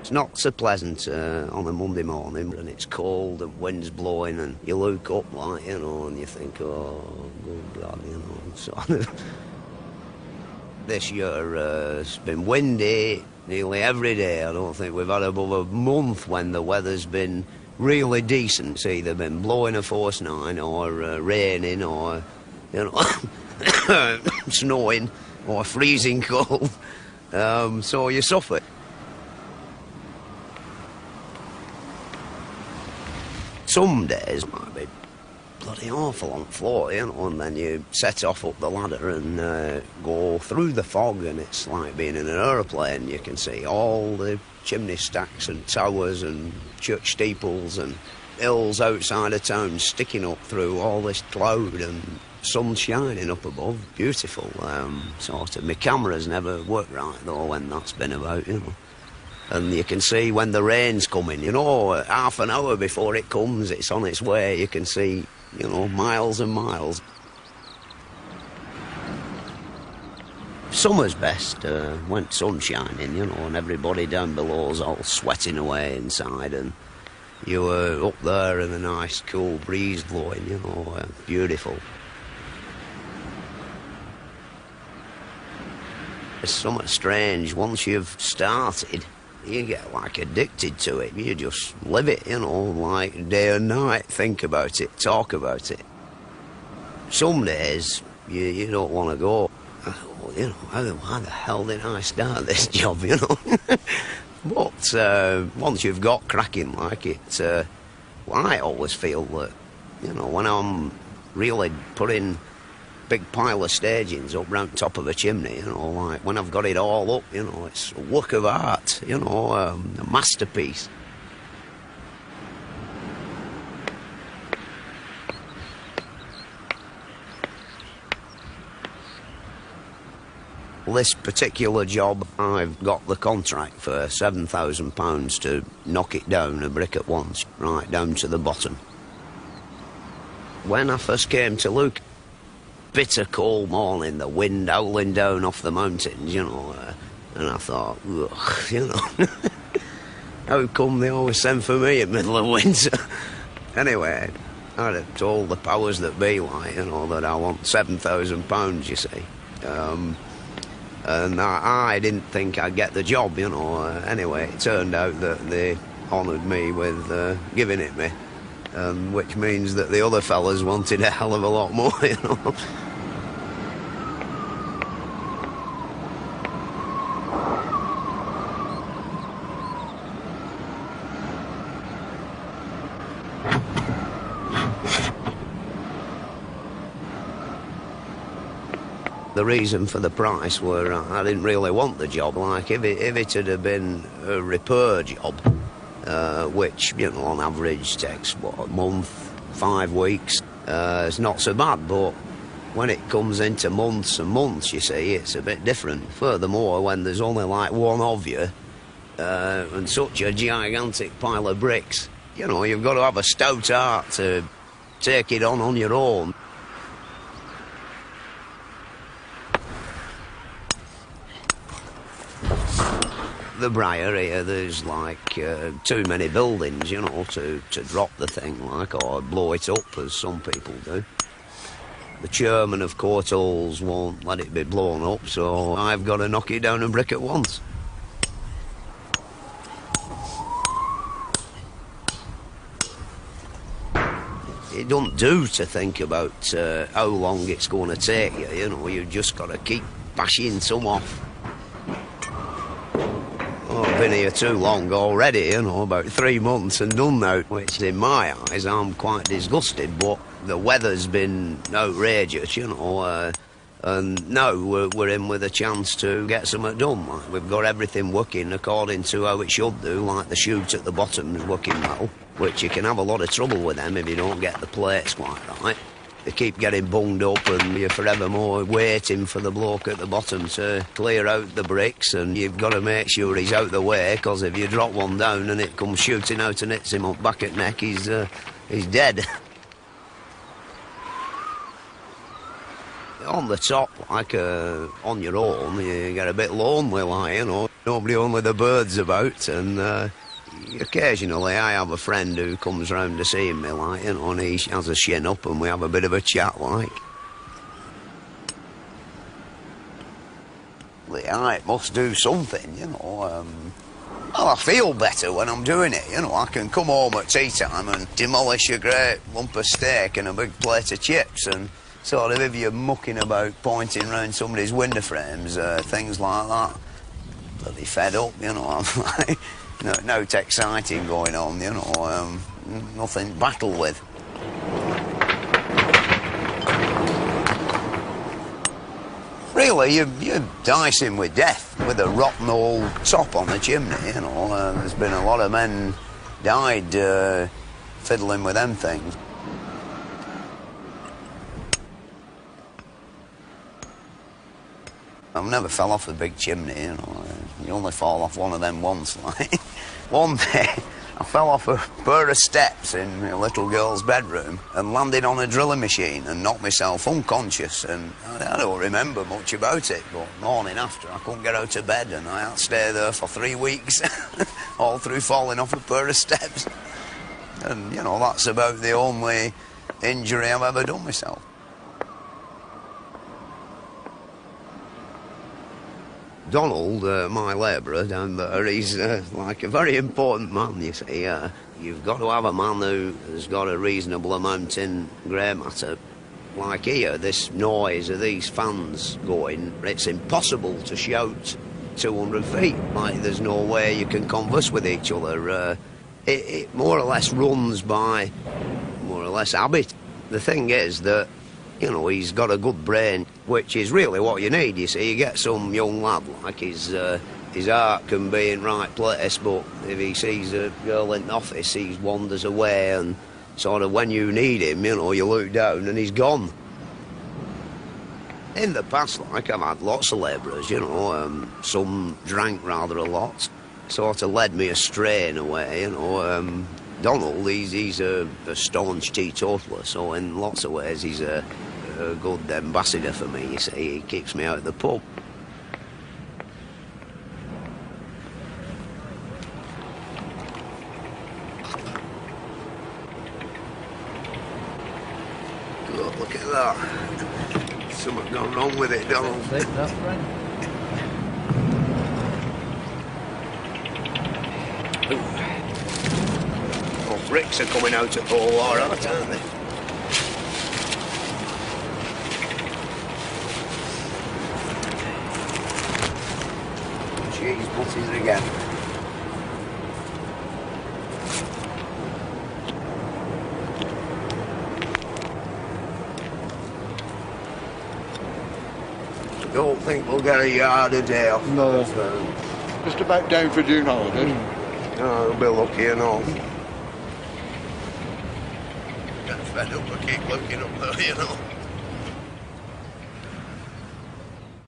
It's not so pleasant on a Monday morning, and it's cold and wind's blowing, and you look up, like, you know, and you think, oh, good God, you know, sort of. This year it's been windy nearly every day. I don't think we've had above a month when the weather's been really decent. It's either been blowing a force 9 or raining or, you know, snowing or freezing cold. So you suffer. Some days might be bloody awful on the floor, you know, and then you set off up the ladder and go through the fog, and it's like being in an aeroplane. You can see all the chimney stacks and towers and church steeples and hills outside of town sticking up through all this cloud and sun shining up above. Beautiful, sort of. My camera's never worked right, though, when that's been about, you know. And you can see when the rain's coming, you know, half an hour before it comes, it's on its way. You can see, you know, miles and miles. Summer's best, when sun's shining, you know, and everybody down below's all sweating away inside, and you were up there and a nice cool breeze blowing, you know, beautiful. It's something strange. Once you've started, you get like addicted to it. You just live it, you know, like day and night. Think about it, talk about it. Some days you don't want to go. You know, why the hell did I start this job, you know? But once you've got cracking like it, well, I always feel that, you know, when I'm really putting big pile of stagings up round top of a chimney, you know, like when I've got it all up, you know, it's a work of art, you know, a masterpiece. This particular job, I've got the contract for £7,000 to knock it down a brick at once, right down to the bottom. When I first came to look, bitter cold morning, the wind howling down off the mountains, you know, and I thought, ugh, you know, how come they always send for me in the middle of winter? Anyway, I'd have told the powers that be, like, you know, that I want £7,000, you see. And I didn't think I'd get the job, you know. Anyway, it turned out that they honoured me with giving it me, which means that the other fellas wanted a hell of a lot more, you know. The reason for the price were I didn't really want the job. Like, if it had been a repair job, which, you know, on average takes, what, a month, 5 weeks, it's not so bad. But when it comes into months and months, you see, it's a bit different. Furthermore, when there's only like one of you and such a gigantic pile of bricks, you know, you've got to have a stout heart to take it on your own. The Briar here, there's like too many buildings, you know, to drop the thing, like, or blow it up, as some people do. The chairman of Court Halls won't let it be blown up, so I've got to knock it down a brick at once. It don't do to think about how long it's going to take you, you know, you've just got to keep bashing some off. I've been here too long already, you know, about 3 months and done now, which in my eyes I'm quite disgusted, but the weather's been outrageous, you know, and now we're in with a chance to get something done. Like, we've got everything working according to how it should do, like the chute at the bottom is working well, which you can have a lot of trouble with them if you don't get the plates quite right. They keep getting bunged up and you're forevermore waiting for the bloke at the bottom to clear out the bricks, and you've got to make sure he's out the way, because if you drop one down and it comes shooting out and hits him up back at neck, he's dead. on the top, like on your own, you get a bit lonely, like, you know, nobody, only the birds about, and occasionally I have a friend who comes round to see me, like, you know, and he has a shin up and we have a bit of a chat, like. The height must do something, you know. Well, I feel better when I'm doing it, you know. I can come home at tea time and demolish a great lump of steak and a big plate of chips, and sort of if you're mucking about pointing round somebody's window frames, things like that, bloody fed up, you know. I'm like, no exciting going on, you know. Nothing to battle with. Really, you're dicing with death with a rotten old top on the chimney, you know. There's been a lot of men died fiddling with them things. I've never fell off a big chimney, you know. You only fall off one of them once, like. One day, I fell off a pair of steps in a little girl's bedroom and landed on a drilling machine and knocked myself unconscious, and I don't remember much about it, but morning after I couldn't get out of bed and I had to stay there for 3 weeks, all through falling off a pair of steps. And, you know, that's about the only injury I've ever done myself. Donald, my labourer down there, he's like a very important man, you see. You've got to have a man who has got a reasonable amount in grey matter. Like here, this noise of these fans going, it's impossible to shout 200 feet. Like, there's no way you can converse with each other. It more or less runs by, more or less, habit. The thing is that, you know, he's got a good brain, which is really what you need, you see. You get some young lad, like his heart can be in right place, but if he sees a girl in the office, he wanders away, and sort of when you need him, you know, you look down and he's gone. In the past, like, I've had lots of labourers, you know, some drank rather a lot, sort of led me astray in a way, you know. Donald, he's a staunch teetotaler, so in lots of ways he's a good ambassador for me, you see. He keeps me out of the pub. Good, look at that. Something gone wrong with it, Donald. Oh, bricks are coming out at all, all right, aren't they? Cheese butties again. Don't think we'll get a yard a day off. No. Just about down for June holidays. No, we'll be lucky enough. Get fed up, I keep looking up there, you know.